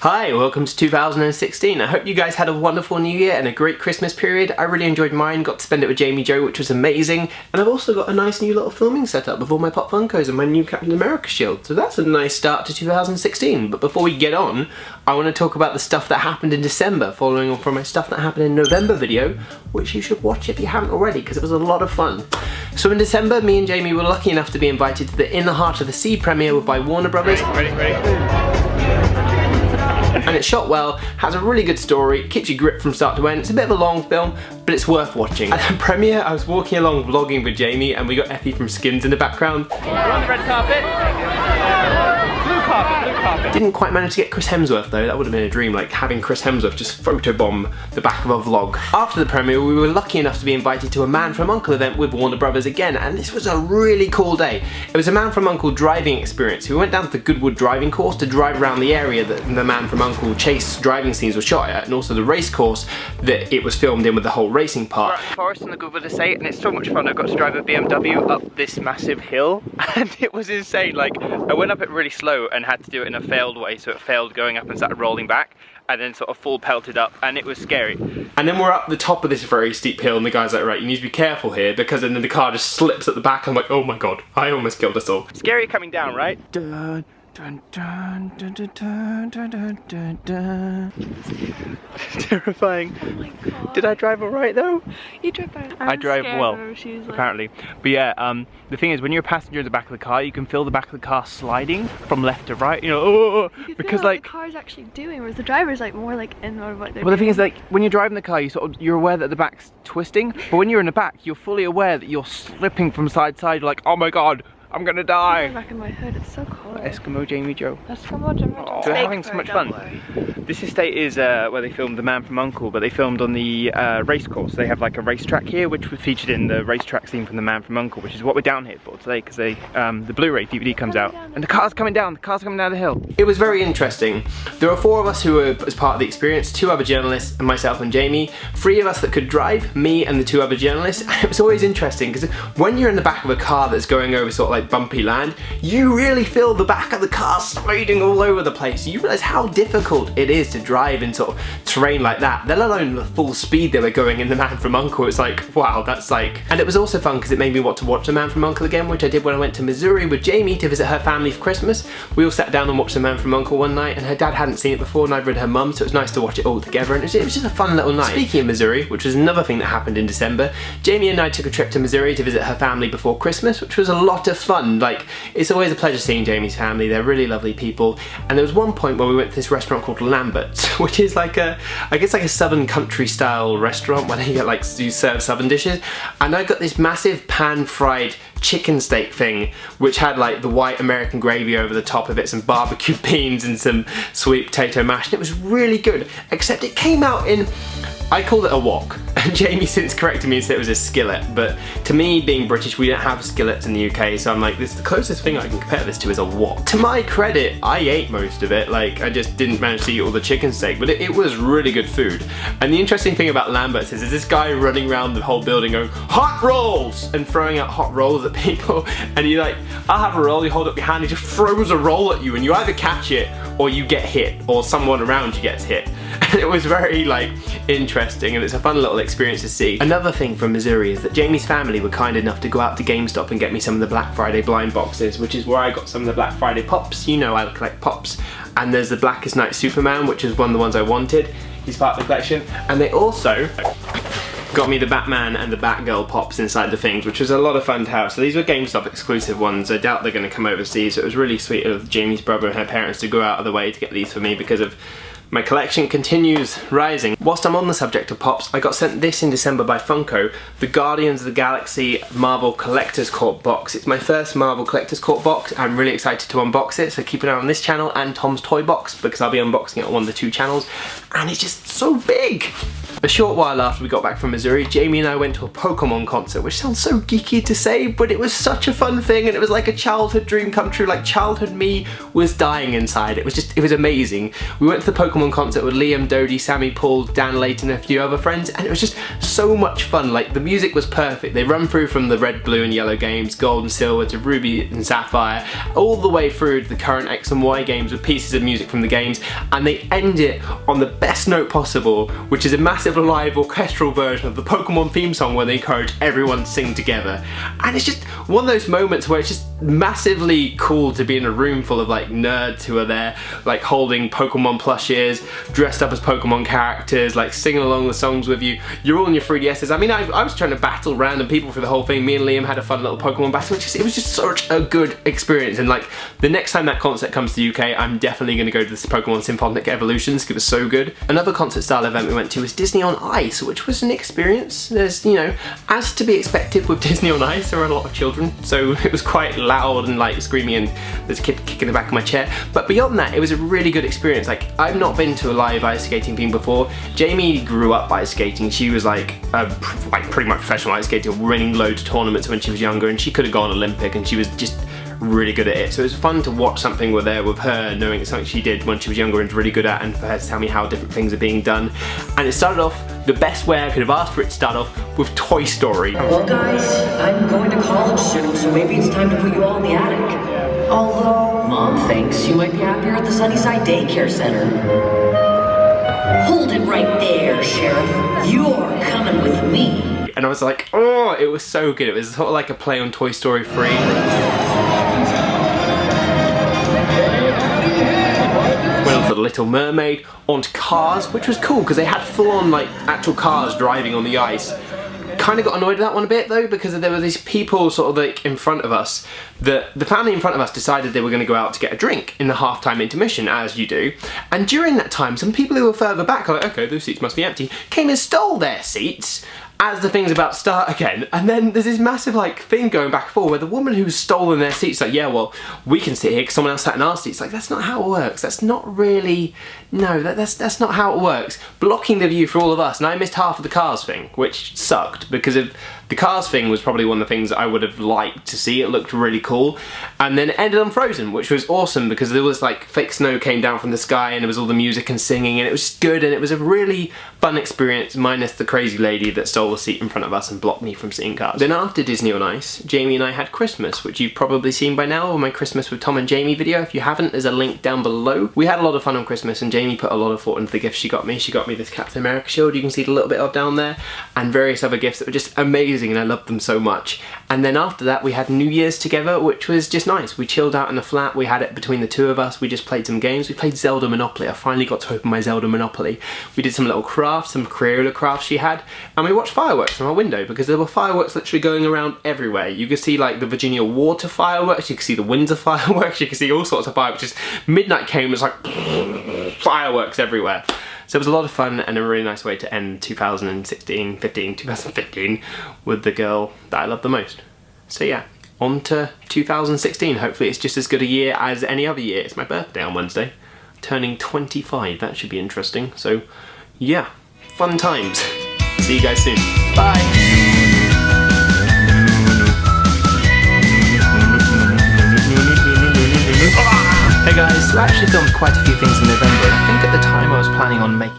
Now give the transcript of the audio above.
Hi, welcome to 2016. I hope you guys had a wonderful new year and a great Christmas period. I really enjoyed mine, got to spend it with Jamie Jo, which was amazing. And I've also got a nice new little filming setup with all my Pop Funkos and my new Captain America shield. So that's a nice start to 2016. But before we get on, I want to talk about the stuff that happened in December, following on from my stuff that happened in November video, which you should watch if you haven't already, because it was a lot of fun. So in December, me and Jamie were lucky enough to be invited to the In the Heart of the Sea premiere by Warner Brothers. Ready. And it shot well, has a really good story, keeps you gripped from start to end. It's a bit of a long film, but it's worth watching. At the premiere, I was walking along vlogging with Jamie and we got Effie from Skins in the background. We're on the red carpet. Blue carpet. Didn't quite manage to get Chris Hemsworth though, that would have been a dream, like having Chris Hemsworth just photobomb the back of a vlog. After the premiere, we were lucky enough to be invited to a Man from U.N.C.L.E event with Warner Brothers again, and this was a really cool day. It was a Man from U.N.C.L E driving experience. We went down to the Goodwood driving course to drive around the area that the Man from U.N.C.L E chase driving scenes were shot at, and also the race course that it was filmed in with the whole racing part. We're at the forest in the Goodwood estate, and it's so much fun. I got to drive a BMW up this massive hill, and it was insane. Like, I went up it really slow and had to do it in a failed way, so it failed going up and started rolling back, and then sort of full pelted up, and it was scary. And then we're up the top of this very steep hill, and the guy's like, right, you need to be careful here, because then the car just slips at the back. I'm like, oh my god, I almost killed us all. Scary coming down, right? Dun, dun, dun, dun, dun, dun, dun, dun, dun. Terrifying. Oh my god. Did I drive alright though? You drove fine. I drive well, like... apparently. But yeah, the thing is, when you're a passenger in the back of the car, you can feel the back of the car sliding from left to right, you know, you because feel like the car's actually doing, whereas the driver's like more like in on what they're well, the thing doing. is, like, when you're driving the car, you're aware that the back's twisting, but when you're in the back, you're fully aware that you're slipping from side to side. You're like, oh my god, I'm gonna die. Back in my hood, it's so cold. Eskimo Jamie Jo. Eskimo Jamie Jo. They're having so much fun. This estate is where they filmed The Man from U.N.C.L.E, but they filmed on the race course. They have like a racetrack here, which was featured in the racetrack scene from The Man from U.N.C.L.E, which is what we're down here for today, because the Blu-ray DVD comes out, and the car's coming down. The car's coming down the hill. It was very interesting. There were 4 of us who were as part of the experience, 2 other journalists, and myself and Jamie. 3 of us that could drive, me and the 2 other journalists. And it was always interesting because when you're in the back of a car that's going over sort of like bumpy land, you really feel the back of the car sliding all over the place. You realise how difficult it is to drive in sort of terrain like that, let alone the full speed they were going in The Man from U.N.C.L E. It's like, wow, that's like... And it was also fun because it made me want to watch The Man from U.N.C.L E again, which I did when I went to Missouri with Jamie to visit her family for Christmas. We all sat down and watched The Man from U.N.C.L E one night, and her dad hadn't seen it before, neither had her mum, so it was nice to watch it all together, and it was just a fun little night. Speaking of Missouri, which was another thing that happened in December, Jamie and I took a trip to Missouri to visit her family before Christmas, which was a lot of fun. Like, it's always a pleasure seeing Jamie's family. They're really lovely people. And there was one point where we went to this restaurant called Lambert's, which is like a, I guess like a southern country style restaurant where they get like, you serve southern dishes. And I got this massive pan fried chicken steak thing, which had like the white American gravy over the top of it, some barbecue beans and some sweet potato mash. And it was really good, except it came out in, I called it a wok, and Jamie since corrected me and said it was a skillet, but to me, being British, we don't have skillets in the UK, so I'm like, this is the closest thing I can compare this to is a wok. To my credit, I ate most of it, like, I just didn't manage to eat all the chicken steak, but it was really good food. And the interesting thing about Lambert's is this guy running around the whole building going, hot rolls! And throwing out hot rolls at people, and you're like, I'll have a roll, you hold up your hand, he just throws a roll at you, and you either catch it, or you get hit, or someone around you gets hit. And it was very, like, interesting, and it's a fun little experience to see. Another thing from Missouri is that Jamie's family were kind enough to go out to GameStop and get me some of the Black Friday blind boxes, which is where I got some of the Black Friday pops. You know I collect pops. And there's the Blackest Night Superman, which is one of the ones I wanted. He's part of the collection. And they also got me the Batman and the Batgirl pops inside the things, which was a lot of fun to have. So these were GameStop exclusive ones. I doubt they're going to come overseas, so it was really sweet of Jamie's brother and her parents to go out of the way to get these for me because of my collection continues rising. Whilst I'm on the subject of pops, I got sent this in December by Funko, the Guardians of the Galaxy Marvel Collector's Corp box. It's my first Marvel Collector's Corp box. I'm really excited to unbox it, so keep an eye on this channel and Tom's Toy Box because I'll be unboxing it on one of the 2 channels. And it's just so big! A short while after we got back from Missouri, Jamie and I went to a Pokemon concert, which sounds so geeky to say, but it was such a fun thing, and it was like a childhood dream come true. Like, childhood me was dying inside. It was amazing. We went to the Pokemon concert with Liam, Dodie, Sammy, Paul, Dan Layton, and a few other friends, and it was just so much fun. Like, the music was perfect. They run through from the red, blue, and yellow games, gold and silver, to ruby and sapphire, all the way through to the current X and Y games with pieces of music from the games, and they end it on the best note possible, which is a massive live orchestral version of the Pokemon theme song where they encourage everyone to sing together. And it's just one of those moments where it's just massively cool to be in a room full of like nerds who are there like holding Pokemon plushes, dressed up as Pokemon characters, like singing along the songs with you. You're all in your 3DSs. I mean, I was trying to battle random people for the whole thing. Me and Liam had a fun little Pokemon battle. It was just such a good experience, and like the next time that concert comes to the UK, I'm definitely going to go to this Pokemon Symphonic Evolutions because it was so good. Another concert style event we went to was Disney on Ice, which was an experience. There's, you know, as to be expected with Disney on Ice, there are a lot of children, so it was quite loud and like screaming, and there's a kid kicking the back of my chair. But beyond that, it was a really good experience. Like, I've not been to a live ice skating thing before. Jamie grew up ice skating. She was like pretty much professional ice skater, winning loads of tournaments when she was younger, and she could have gone Olympic, and she was just really good at it. So it was fun to watch something where there with her, knowing it's something she did when she was younger and really good at, and for her to tell me how different things are being done. And it started off the best way I could have asked for it to start off, with Toy Story. Well guys, I'm going to college soon, so maybe it's time to put you all in the attic. Although, Mom thinks you might be happier at the Sunnyside Daycare Center. Hold it right there, Sheriff. You're coming with me. And I was like, oh, it was so good. It was sort of like a play on Toy Story 3. Went on to The Little Mermaid, onto Cars, which was cool because they had full-on like actual cars driving on the ice. Kind of got annoyed at that one a bit though, because there were these people sort of like in front of us, that the family in front of us decided they were going to go out to get a drink in the half-time intermission, as you do. And during that time, some people who were further back, like, okay, those seats must be empty, came and stole their seats as the thing's about to start again. And then there's this massive like thing going back and forth where the woman who's stolen their seats like, yeah, well, we can sit here because someone else sat in our seats. Like, that's not how it works. That's not really, no, that's not how it works. Blocking the view for all of us. And I missed half of the Cars thing, which sucked, because of the Cars thing was probably one of the things I would have liked to see. It looked really cool. And then it ended on Frozen, which was awesome because there was like fake snow came down from the sky, and there was all the music and singing, and it was just good, and it was a really fun experience, minus the crazy lady that stole the seat in front of us and blocked me from seeing Cars. Then after Disney on Ice, Jamie and I had Christmas, which you've probably seen by now on my Christmas with Tom and Jamie video. If you haven't, there's a link down below. We had a lot of fun on Christmas, and Jamie put a lot of thought into the gifts she got me. She got me this Captain America shield you can see a little bit of down there, and various other gifts that were just amazing, and I loved them so much. And then after that we had New Year's together, which was just nice. We chilled out in the flat, we had it between the two of us, we just played some games. We played Zelda Monopoly. I finally got to open my Zelda Monopoly. We did some little crafts, some Crayola crafts she had, and we watched fireworks from our window because there were fireworks literally going around everywhere. You could see like the Virginia Water fireworks, you could see the Windsor fireworks, you could see all sorts of fireworks. Just midnight came, it was like fireworks everywhere. So it was a lot of fun and a really nice way to end 2015 with the girl that I love the most. So yeah, on to 2016. Hopefully it's just as good a year as any other year. It's my birthday on Wednesday, turning 25. That should be interesting. So yeah, fun times. See you guys soon. Bye. Hey guys, so I actually filmed quite a few things in November, and I think at the time I was planning on making